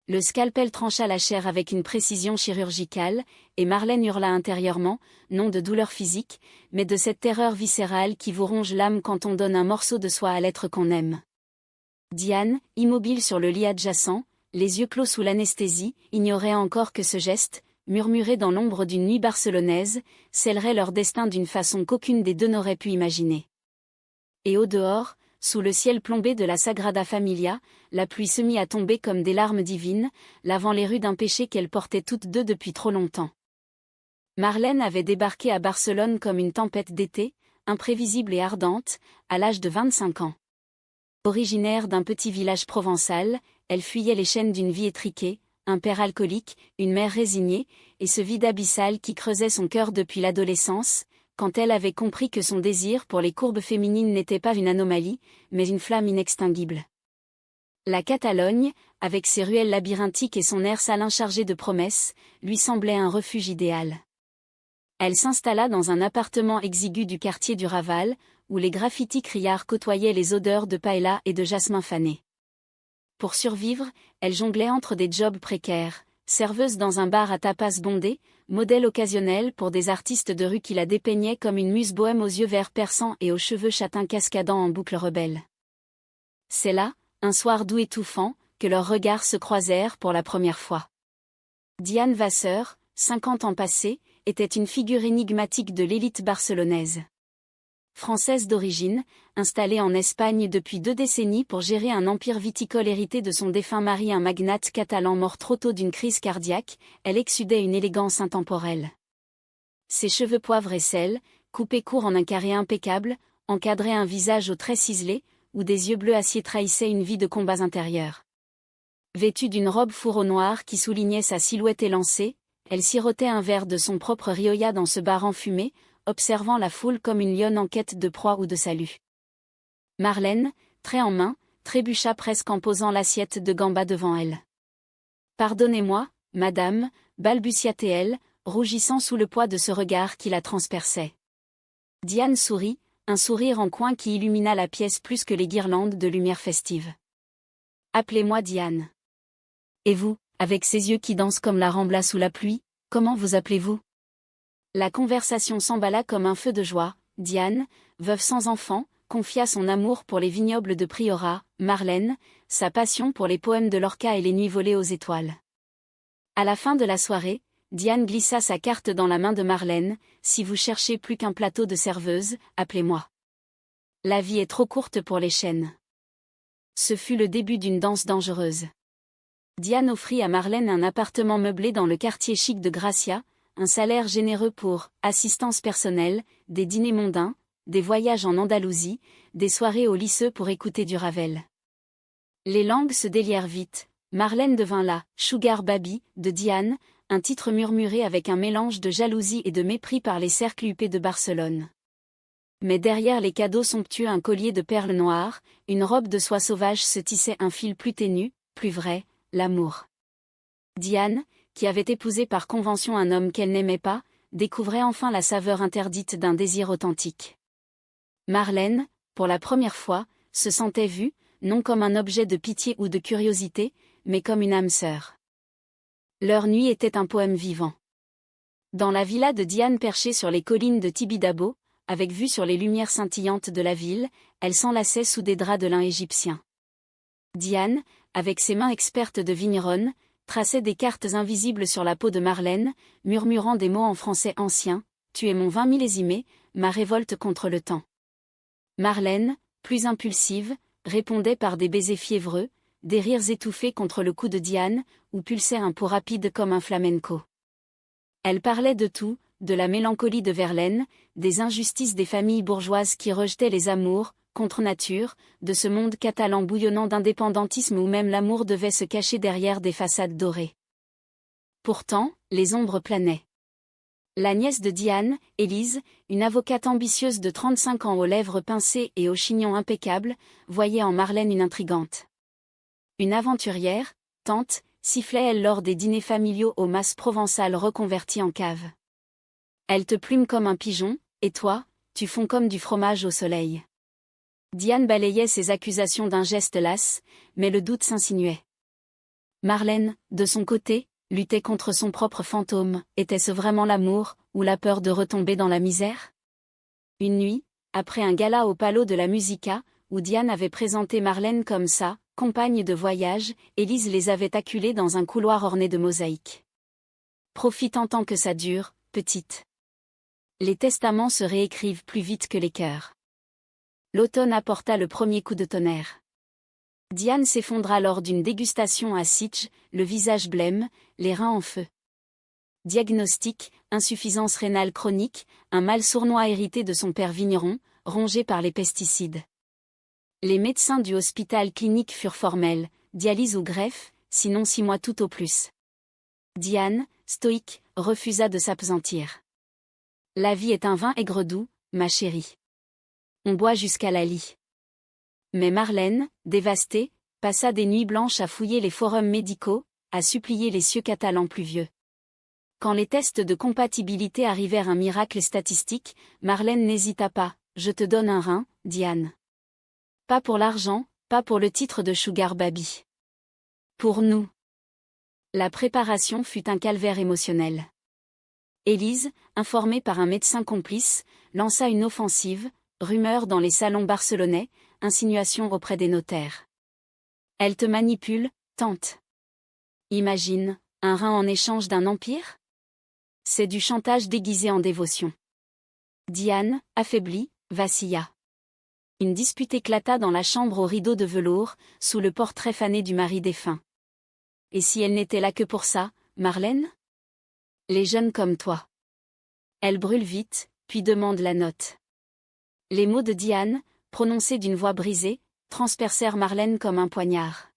Le scalpel trancha la chair avec une précision chirurgicale, et Marlène hurla intérieurement, non de douleur physique, mais de cette terreur viscérale qui vous ronge l'âme quand on donne un morceau de soi à l'être qu'on aime. Diane, immobile sur le lit adjacent, les yeux clos sous l'anesthésie, ignorait encore que ce geste, murmuré dans l'ombre d'une nuit barcelonaise, scellerait leur destin d'une façon qu'aucune des deux n'aurait pu imaginer. Et au dehors, sous le ciel plombé de la Sagrada Familia, la pluie se mit à tomber comme des larmes divines, lavant les rues d'un péché qu'elles portaient toutes deux depuis trop longtemps. Marlène avait débarqué à Barcelone comme une tempête d'été, imprévisible et ardente, à l'âge de 25 ans. Originaire d'un petit village provençal, elle fuyait les chaînes d'une vie étriquée, un père alcoolique, une mère résignée, et ce vide abyssal qui creusait son cœur depuis l'adolescence, quand elle avait compris que son désir pour les courbes féminines n'était pas une anomalie, mais une flamme inextinguible. La Catalogne, avec ses ruelles labyrinthiques et son air salin chargé de promesses, lui semblait un refuge idéal. Elle s'installa dans un appartement exigu du quartier du Raval, où les graffitis criards côtoyaient les odeurs de paella et de jasmin fané. Pour survivre, elle jonglait entre des jobs précaires, serveuse dans un bar à tapas bondé, modèle occasionnel pour des artistes de rue qui la dépeignaient comme une muse bohème aux yeux verts perçants et aux cheveux châtains cascadant en boucles rebelles. C'est là, un soir doux étouffant, que leurs regards se croisèrent pour la première fois. Diane Vasseur, 50 ans passés, était une figure énigmatique de l'élite barcelonaise. Française d'origine, installée en Espagne depuis 2 décennies pour gérer un empire viticole hérité de son défunt mari, un magnate catalan mort trop tôt d'une crise cardiaque, elle exsudait une élégance intemporelle. Ses cheveux poivre et sel, coupés courts en un carré impeccable, encadraient un visage aux traits ciselés, où des yeux bleu acier trahissaient une vie de combats intérieurs. Vêtue d'une robe fourreau noire qui soulignait sa silhouette élancée, elle sirotait un verre de son propre Rioja dans ce bar enfumé, observant la foule comme une lionne en quête de proie ou de salut. Marlène, trait en main, trébucha presque en posant l'assiette de gambas devant elle. « Pardonnez-moi, madame », balbutia-t-elle, rougissant sous le poids de ce regard qui la transperçait. Diane sourit, un sourire en coin qui illumina la pièce plus que les guirlandes de lumière festive. « Appelez-moi Diane. »« Et vous, avec ces yeux qui dansent comme la Rambla sous la pluie, comment vous appelez-vous » La conversation s'emballa comme un feu de joie. Diane, veuve sans enfant, confia son amour pour les vignobles de Priorat, Marlène, sa passion pour les poèmes de Lorca et les nuits volées aux étoiles. À la fin de la soirée, Diane glissa sa carte dans la main de Marlène. « Si vous cherchez plus qu'un plateau de serveuse, appelez-moi. La vie est trop courte pour les chaînes. » Ce fut le début d'une danse dangereuse. Diane offrit à Marlène un appartement meublé dans le quartier chic de Gracia, un salaire généreux pour assistance personnelle, des dîners mondains, des voyages en Andalousie, des soirées au lycée pour écouter du Ravel. Les langues se délièrent vite. Marlène devint la « Sugar Baby » de Diane, un titre murmuré avec un mélange de jalousie et de mépris par les cercles huppés de Barcelone. Mais derrière les cadeaux somptueux, un collier de perles noires, une robe de soie sauvage se tissait un fil plus ténu, plus vrai, l'amour. Diane, qui avait épousé par convention un homme qu'elle n'aimait pas, découvrait enfin la saveur interdite d'un désir authentique. Marlène, pour la première fois, se sentait vue, non comme un objet de pitié ou de curiosité, mais comme une âme sœur. Leur nuit était un poème vivant. Dans la villa de Diane perchée sur les collines de Tibidabo, avec vue sur les lumières scintillantes de la ville, elle s'enlaçait sous des draps de lin égyptien. Diane, avec ses mains expertes de vigneronne, traçait des cartes invisibles sur la peau de Marlène, murmurant des mots en français ancien. « Tu es mon vin millésimé, ma révolte contre le temps. » Marlène, plus impulsive, répondait par des baisers fiévreux, des rires étouffés contre le cou de Diane, où pulsait un pouls rapide comme un flamenco. Elle parlait de tout, de la mélancolie de Verlaine, des injustices des familles bourgeoises qui rejetaient les amours, contre nature, de ce monde catalan bouillonnant d'indépendantisme où même l'amour devait se cacher derrière des façades dorées. Pourtant, les ombres planaient. La nièce de Diane, Élise, une avocate ambitieuse de 35 ans aux lèvres pincées et au chignon impeccable, voyait en Marlène une intrigante. Une aventurière, tante, sifflait-elle lors des dîners familiaux aux masses provençales reconverties en cave. Elle te plume comme un pigeon, et toi, tu fonds comme du fromage au soleil. Diane balayait ses accusations d'un geste las, mais le doute s'insinuait. Marlène, de son côté, luttait contre son propre fantôme. Était-ce vraiment l'amour, ou la peur de retomber dans la misère? Une nuit, après un gala au Palo de la Musica, où Diane avait présenté Marlène comme sa compagne de voyage, Élise les avait acculés dans un couloir orné de mosaïques. Profite en tant que ça dure, petite. Les testaments se réécrivent plus vite que les cœurs. L'automne apporta le premier coup de tonnerre. Diane s'effondra lors d'une dégustation à Sitges, le visage blême, les reins en feu. Diagnostic, insuffisance rénale chronique, un mal sournois hérité de son père vigneron, rongé par les pesticides. Les médecins du hôpital clinique furent formels, dialyse ou greffe, sinon 6 mois tout au plus. Diane, stoïque, refusa de s'appesantir. La vie est un vin aigre-doux, ma chérie. On boit jusqu'à la lie. Mais Marlène, dévastée, passa des nuits blanches à fouiller les forums médicaux, à supplier les cieux catalans pluvieux. Quand les tests de compatibilité arrivèrent un miracle statistique, Marlène n'hésita pas. Je te donne un rein, Diane. Pas pour l'argent, pas pour le titre de Sugar Baby. Pour nous. La préparation fut un calvaire émotionnel. Élise, informée par un médecin complice, lança une offensive, rumeurs dans les salons barcelonais, insinuations auprès des notaires. Elle te manipule, tante. Imagine, un rein en échange d'un empire? C'est du chantage déguisé en dévotion. Diane, affaiblie, vacilla. Une dispute éclata dans la chambre aux rideaux de velours, sous le portrait fané du mari défunt. Et si elle n'était là que pour ça, Marlène? Les jeunes comme toi. Elle brûle vite, puis demande la note. Les mots de Diane, prononcés d'une voix brisée, transpercèrent Marlène comme un poignard.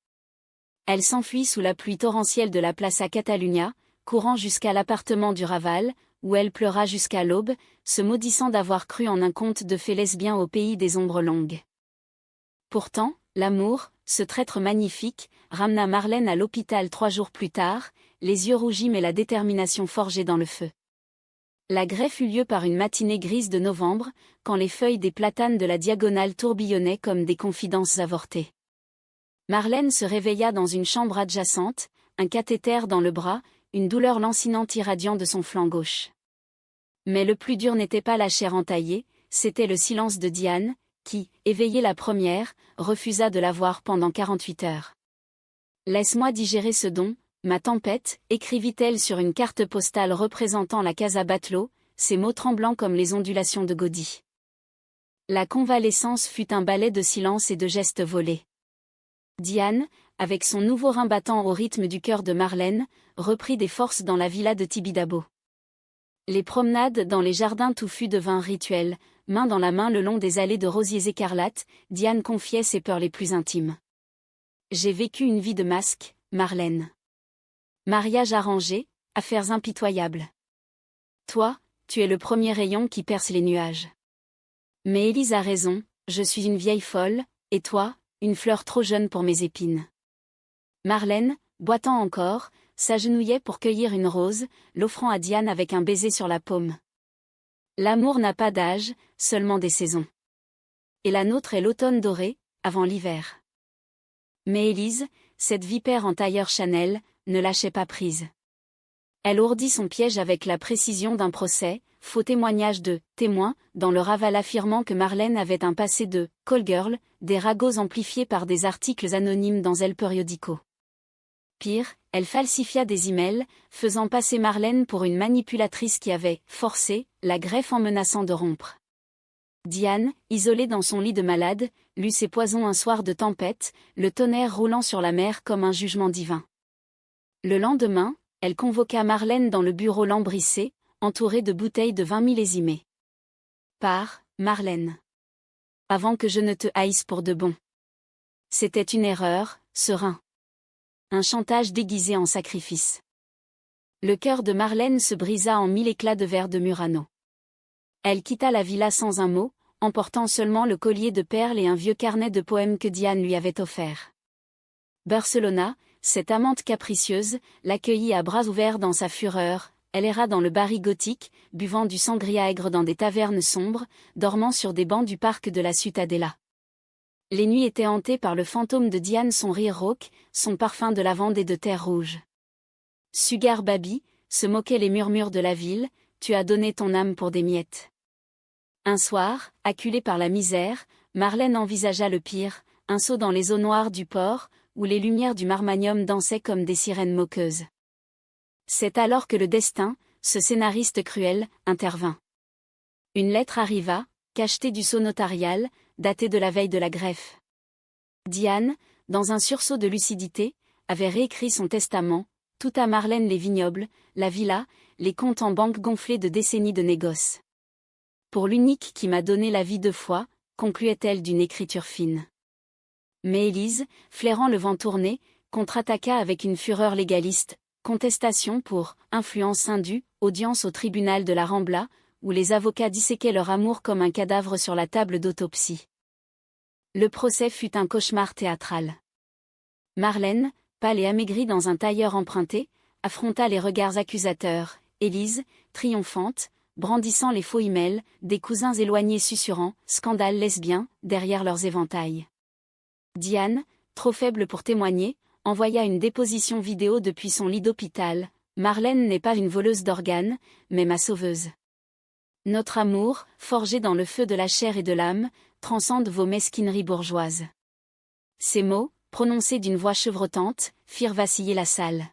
Elle s'enfuit sous la pluie torrentielle de la Plaça Catalunya, courant jusqu'à l'appartement du Raval, où elle pleura jusqu'à l'aube, se maudissant d'avoir cru en un conte de fées lesbien au pays des ombres longues. Pourtant, l'amour, ce traître magnifique, ramena Marlène à l'hôpital 3 jours plus tard, les yeux rougis mais la détermination forgée dans le feu. La greffe eut lieu par une matinée grise de novembre, quand les feuilles des platanes de la diagonale tourbillonnaient comme des confidences avortées. Marlène se réveilla dans une chambre adjacente, un cathéter dans le bras, une douleur lancinante irradiant de son flanc gauche. Mais le plus dur n'était pas la chair entaillée, c'était le silence de Diane, qui, éveillée la première, refusa de la voir pendant 48 heures. « Laisse-moi digérer ce don, ma tempête », écrivit-elle sur une carte postale représentant la Casa Batlló, ses mots tremblants comme les ondulations de Gaudí. La convalescence fut un ballet de silence et de gestes volés. Diane, avec son nouveau rein battant au rythme du cœur de Marlène, reprit des forces dans la villa de Tibidabo. Les promenades dans les jardins touffus devinrent rituels, main dans la main le long des allées de rosiers écarlates, Diane confiait ses peurs les plus intimes. « J'ai vécu une vie de masque, Marlène. Mariage arrangé, affaires impitoyables. Toi, tu es le premier rayon qui perce les nuages. Mais Élise a raison, je suis une vieille folle, et toi, une fleur trop jeune pour mes épines. » Marlène, boitant encore, s'agenouillait pour cueillir une rose, l'offrant à Diane avec un baiser sur la paume. L'amour n'a pas d'âge, seulement des saisons. Et la nôtre est l'automne doré, avant l'hiver. Mais Élise, cette vipère en tailleur Chanel, ne lâchait pas prise. Elle ourdit son piège avec la précision d'un procès, faux témoignage de témoins, dans le Raval affirmant que Marlène avait un passé de call girl, des ragots amplifiés par des articles anonymes dans El Periódico. Pire, elle falsifia des emails, faisant passer Marlène pour une manipulatrice qui avait forcé la greffe en menaçant de rompre. Diane, isolée dans son lit de malade, lut ses poisons un soir de tempête, le tonnerre roulant sur la mer comme un jugement divin. Le lendemain, elle convoqua Marlène dans le bureau lambrissé, entourée de bouteilles de vin millésimées. « Pars, Marlène. Avant que je ne te haïsse pour de bon. C'était une erreur, serein. Un chantage déguisé en sacrifice. » Le cœur de Marlène se brisa en 1000 éclats de verre de Murano. Elle quitta la villa sans un mot, emportant seulement le collier de perles et un vieux carnet de poèmes que Diane lui avait offert. Barcelona, cette amante capricieuse, l'accueillit à bras ouverts dans sa fureur. Elle erra dans le Barry gothique, buvant du sangria aigre dans des tavernes sombres, dormant sur des bancs du parc de la Ciutadella. Les nuits étaient hantées par le fantôme de Diane, son rire rauque, son parfum de lavande et de terre rouge. Sugar Baby, se moquaient les murmures de la ville, tu as donné ton âme pour des miettes. Un soir, acculée par la misère, Marlène envisagea le pire, un saut dans les eaux noires du port, où les lumières du marmanium dansaient comme des sirènes moqueuses. C'est alors que le destin, ce scénariste cruel, intervint. Une lettre arriva, cachetée du sceau notarial, datée de la veille de la greffe. Diane, dans un sursaut de lucidité, avait réécrit son testament, tout à Marlène les vignobles, la villa, les comptes en banque gonflés de décennies de négoce. Pour l'unique qui m'a donné la vie 2 fois, concluait-elle d'une écriture fine. Mais Élise, flairant le vent tourné, contre-attaqua avec une fureur légaliste, contestation pour influence indue, audience au tribunal de la Rambla, où les avocats disséquaient leur amour comme un cadavre sur la table d'autopsie. Le procès fut un cauchemar théâtral. Marlène, pâle et amaigrie dans un tailleur emprunté, affronta les regards accusateurs, Élise, triomphante, brandissant les faux emails, des cousins éloignés susurrant « scandale lesbien » derrière leurs éventails. Diane, trop faible pour témoigner, envoya une déposition vidéo depuis son lit d'hôpital. Marlène n'est pas une voleuse d'organes, mais ma sauveuse. Notre amour, forgé dans le feu de la chair et de l'âme, transcende vos mesquineries bourgeoises. Ces mots, prononcés d'une voix chevrotante, firent vaciller la salle.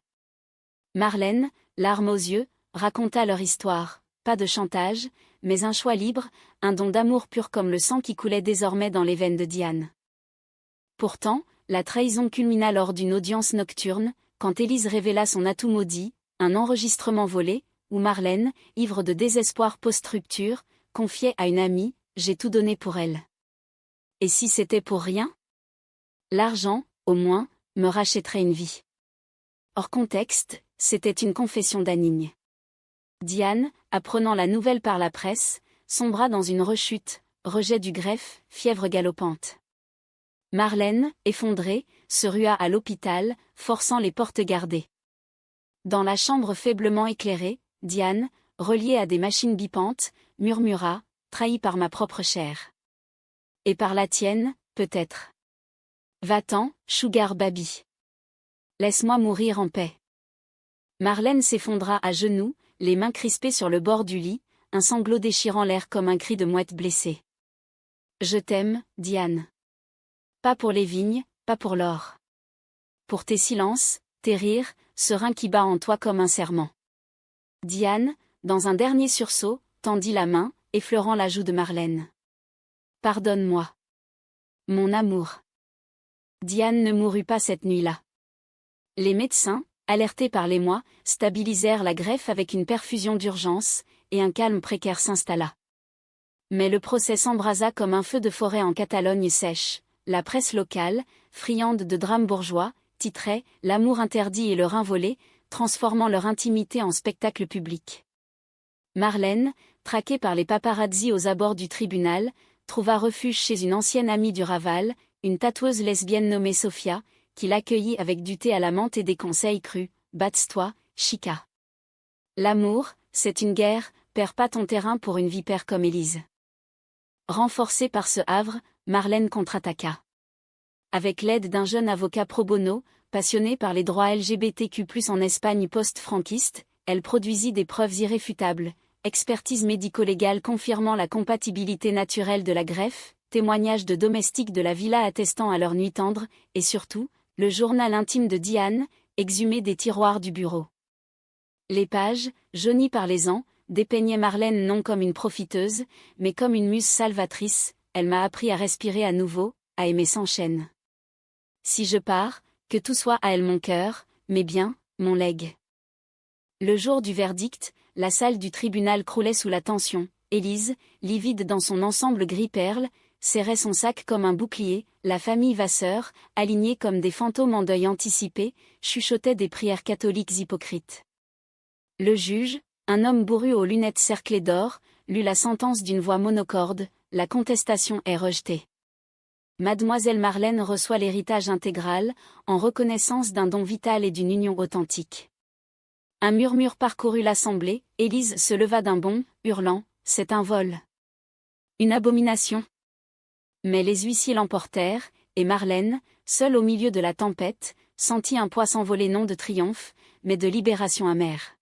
Marlène, larmes aux yeux, raconta leur histoire, pas de chantage, mais un choix libre, un don d'amour pur comme le sang qui coulait désormais dans les veines de Diane. Pourtant, la trahison culmina lors d'une audience nocturne, quand Élise révéla son atout maudit, un enregistrement volé, où Marlène, ivre de désespoir post-rupture, confiait à une amie « J'ai tout donné pour elle. Et si c'était pour rien ? L'argent, au moins, me rachèterait une vie. » Hors contexte, c'était une confession d'Anigne. Diane, apprenant la nouvelle par la presse, sombra dans une rechute, rejet du greffe, fièvre galopante. Marlène, effondrée, se rua à l'hôpital, forçant les portes gardées. Dans la chambre faiblement éclairée, Diane, reliée à des machines bipantes, murmura, trahie par ma propre chair. Et par la tienne, peut-être. Va-t'en, Sugar Baby. Laisse-moi mourir en paix. Marlène s'effondra à genoux, les mains crispées sur le bord du lit, un sanglot déchirant l'air comme un cri de mouette blessée. Je t'aime, Diane. Pas pour les vignes, pas pour l'or. Pour tes silences, tes rires, ce rein qui bat en toi comme un serment. Diane, dans un dernier sursaut, tendit la main, effleurant la joue de Marlène. Pardonne-moi. Mon amour. Diane ne mourut pas cette nuit-là. Les médecins, alertés par l'émoi, stabilisèrent la greffe avec une perfusion d'urgence, et un calme précaire s'installa. Mais le procès s'embrasa comme un feu de forêt en Catalogne sèche. La presse locale, friande de drames bourgeois, titrait « L'amour interdit et le rein volé », transformant leur intimité en spectacle public. Marlène, traquée par les paparazzis aux abords du tribunal, trouva refuge chez une ancienne amie du Raval, une tatoueuse lesbienne nommée Sophia, qui l'accueillit avec du thé à la menthe et des conseils crus « Bats-toi, chica. L'amour, c'est une guerre, perds pas ton terrain pour une vipère comme Élise. » Renforcée par ce havre, Marlène contre-attaqua. Avec l'aide d'un jeune avocat pro bono, passionné par les droits LGBTQ+ en Espagne post-franquiste, elle produisit des preuves irréfutables, expertise médico-légale confirmant la compatibilité naturelle de la greffe, témoignages de domestiques de la villa attestant à leur nuit tendre, et surtout, le journal intime de Diane, exhumé des tiroirs du bureau. Les pages, jaunies par les ans, dépeignaient Marlène non comme une profiteuse, mais comme une muse salvatrice. Elle m'a appris à respirer à nouveau, à aimer sans chaîne. Si je pars, que tout soit à elle mon cœur, mes biens, mon legs. Le jour du verdict, la salle du tribunal croulait sous la tension. Élise, livide dans son ensemble gris-perle, serrait son sac comme un bouclier. La famille Vasseur, alignée comme des fantômes en deuil anticipé, chuchotait des prières catholiques hypocrites. Le juge, un homme bourru aux lunettes cerclées d'or, lut la sentence d'une voix monocorde. La contestation est rejetée. Mademoiselle Marlène reçoit l'héritage intégral, en reconnaissance d'un don vital et d'une union authentique. Un murmure parcourut l'assemblée, Élise se leva d'un bond, hurlant « C'est un vol. Une abomination. Mais les huissiers l'emportèrent, et Marlène, seule au milieu de la tempête, sentit un poids s'envoler non de triomphe, mais de libération amère.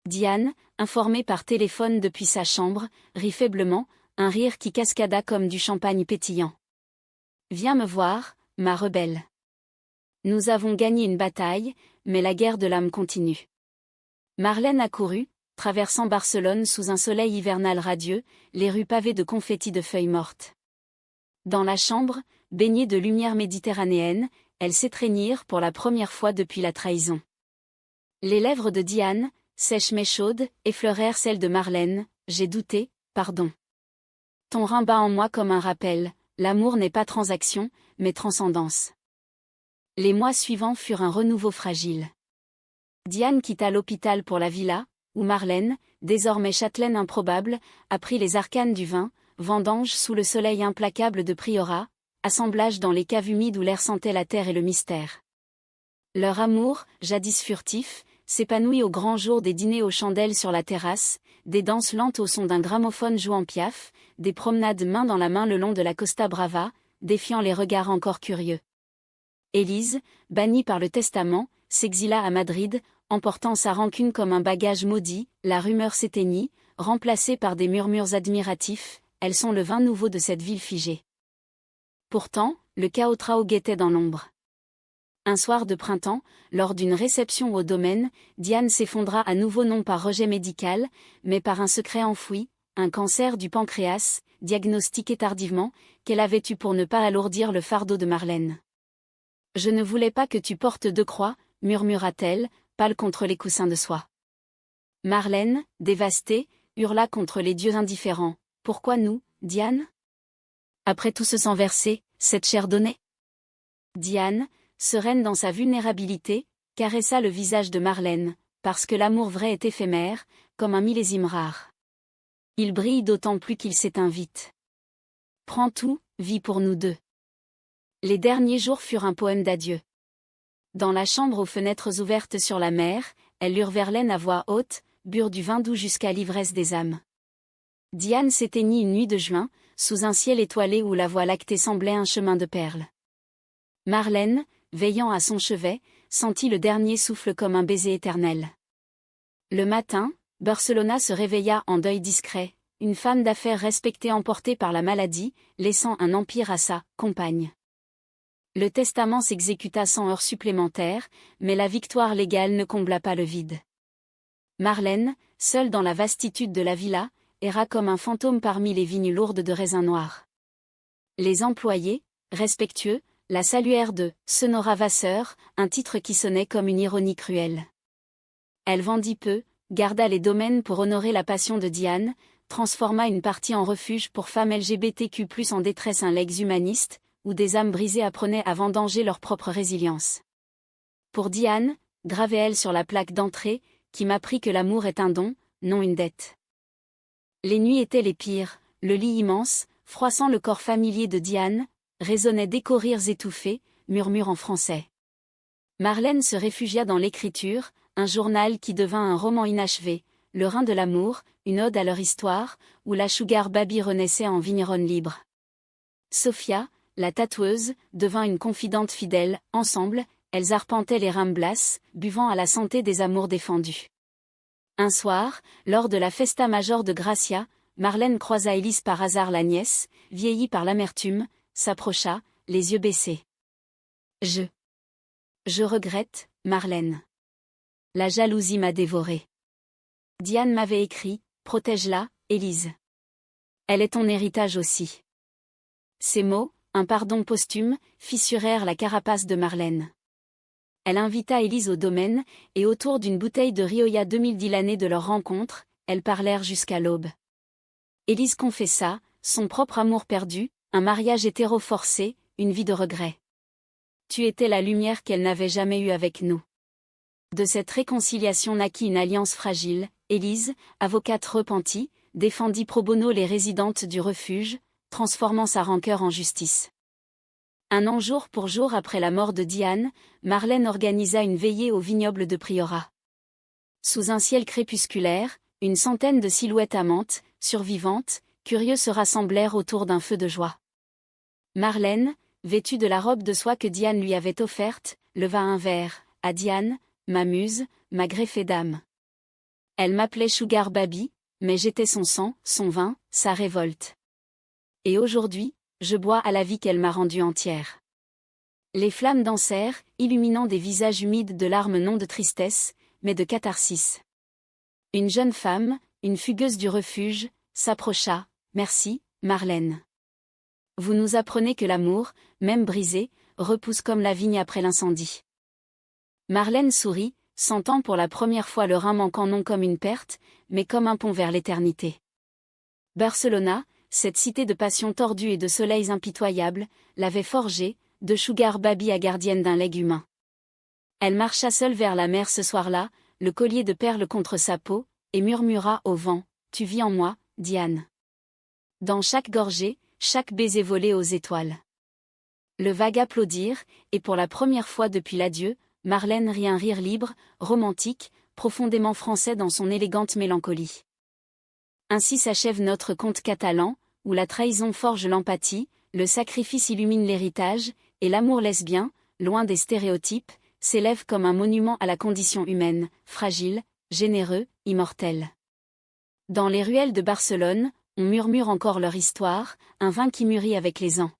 Diane, informée par téléphone depuis sa chambre, rit faiblement, un rire qui cascada comme du champagne pétillant. « Viens me voir, ma rebelle. Nous avons gagné une bataille, mais la guerre de l'âme continue. » Marlène accourut, traversant Barcelone sous un soleil hivernal radieux, les rues pavées de confettis de feuilles mortes. Dans la chambre, baignée de lumière méditerranéenne, elles s'étreignirent pour la première fois depuis la trahison. Les lèvres de Diane, sèches mais chaudes, effleurèrent celles de Marlène. « J'ai douté, pardon. Ton rein bat en moi comme un rappel, l'amour n'est pas transaction, mais transcendance. » Les mois suivants furent un renouveau fragile. Diane quitta l'hôpital pour la villa, où Marlène, désormais châtelaine improbable, apprit les arcanes du vin, vendange sous le soleil implacable de Priorat, assemblage dans les caves humides où l'air sentait la terre et le mystère. Leur amour, jadis furtif, s'épanouit au grand jour des dîners aux chandelles sur la terrasse, des danses lentes au son d'un gramophone jouant Piaf, des promenades main dans la main le long de la Costa Brava, défiant les regards encore curieux. Élise, bannie par le testament, s'exila à Madrid, emportant sa rancune comme un bagage maudit. La rumeur s'éteignit, remplacée par des murmures admiratifs. Elles sont le vin nouveau de cette ville figée. Pourtant, le chaos guettait dans l'ombre. Un soir de printemps, lors d'une réception au domaine, Diane s'effondra à nouveau non par rejet médical, mais par un secret enfoui, un cancer du pancréas, diagnostiqué tardivement, qu'elle avait eu pour ne pas alourdir le fardeau de Marlène. « Je ne voulais pas que tu portes deux croix », murmura-t-elle, pâle contre les coussins de soie. Marlène, dévastée, hurla contre les dieux indifférents. « Pourquoi nous, Diane ? Après tout ce sang versé, cette chair donnée ?» Diane, sereine dans sa vulnérabilité, caressa le visage de Marlène, parce que l'amour vrai est éphémère, comme un millésime rare. Il brille d'autant plus qu'il s'éteint vite. Prends tout, vis pour nous deux. Les derniers jours furent un poème d'adieu. Dans la chambre aux fenêtres ouvertes sur la mer, elles lurent Verlaine à voix haute, burent du vin doux jusqu'à l'ivresse des âmes. Diane s'éteignit une nuit de juin, sous un ciel étoilé où la voie lactée semblait un chemin de perles. Marlène, veillant à son chevet, sentit le dernier souffle comme un baiser éternel. Le matin, Barcelona se réveilla en deuil discret, une femme d'affaires respectée emportée par la maladie, laissant un empire à sa compagne. Le testament s'exécuta sans heures supplémentaires, mais la victoire légale ne combla pas le vide. Marlène, seule dans la vastitude de la villa, erra comme un fantôme parmi les vignes lourdes de raisins noirs. Les employés, respectueux, la saluèrent de « Sonora Vasseur », un titre qui sonnait comme une ironie cruelle. Elle vendit peu, garda les domaines pour honorer la passion de Diane, transforma une partie en refuge pour femmes LGBTQ+ en détresse, un legs humaniste, où des âmes brisées apprenaient à vendanger leur propre résilience. Pour Diane, gravait-elle sur la plaque d'entrée, qui m'apprit que l'amour est un don, non une dette. Les nuits étaient les pires, le lit immense, froissant le corps familier de Diane, résonnait d'échos rires étouffés, murmures en français. Marlène se réfugia dans l'écriture, un journal qui devint un roman inachevé, Le Rein de l'amour, une ode à leur histoire, où la sugar baby renaissait en vigneronne libre. Sophia, la tatoueuse, devint une confidente fidèle. Ensemble, elles arpentaient les Ramblas, buvant à la santé des amours défendus. Un soir, lors de la festa major de Gracia, Marlène croisa Élise par hasard, la nièce, vieillie par l'amertume, s'approcha, les yeux baissés. Je regrette, Marlène. La jalousie m'a dévorée. Diane m'avait écrit, protège-la, Élise. Elle est ton héritage aussi. » Ces mots, un pardon posthume, fissurèrent la carapace de Marlène. Elle invita Élise au domaine, et autour d'une bouteille de Rioja 2010, l'année de leur rencontre, elles parlèrent jusqu'à l'aube. Élise confessa, son propre amour perdu, un mariage hétéro forcé, une vie de regret. Tu étais la lumière qu'elle n'avait jamais eue avec nous. De cette réconciliation naquit une alliance fragile. Élise, avocate repentie, défendit pro bono les résidentes du refuge, transformant sa rancœur en justice. Un an jour pour jour après la mort de Diane, Marlène organisa une veillée au vignoble de Priorat. Sous un ciel crépusculaire, une centaine de silhouettes amantes, survivantes, curieux se rassemblèrent autour d'un feu de joie. Marlène, vêtue de la robe de soie que Diane lui avait offerte, leva un verre. À Diane, ma muse, ma greffée d'âme. Elle m'appelait Sugar Baby, mais j'étais son sang, son vin, sa révolte. Et aujourd'hui, je bois à la vie qu'elle m'a rendue entière. Les flammes dansèrent, illuminant des visages humides de larmes non de tristesse, mais de catharsis. Une jeune femme, une fugueuse du refuge, s'approcha. Merci, Marlène. Vous nous apprenez que l'amour, même brisé, repousse comme la vigne après l'incendie. Marlène sourit, sentant pour la première fois le Rhin manquant non comme une perte, mais comme un pont vers l'éternité. Barcelona, cette cité de passion tordue et de soleils impitoyables, l'avait forgée, de Sugar Baby à gardienne d'un legs humain. Elle marcha seule vers la mer ce soir-là, le collier de perles contre sa peau, et murmura au vent, « Tu vis en moi, Diane. » Dans chaque gorgée, chaque baiser volé aux étoiles. Le vague applaudir, et pour la première fois depuis l'adieu, Marlène rit un rire libre, romantique, profondément français dans son élégante mélancolie. Ainsi s'achève notre conte catalan, où la trahison forge l'empathie, le sacrifice illumine l'héritage, et l'amour lesbien, loin des stéréotypes, s'élève comme un monument à la condition humaine, fragile, généreux, immortel. Dans les ruelles de Barcelone, on murmure encore leur histoire, un vin qui mûrit avec les ans.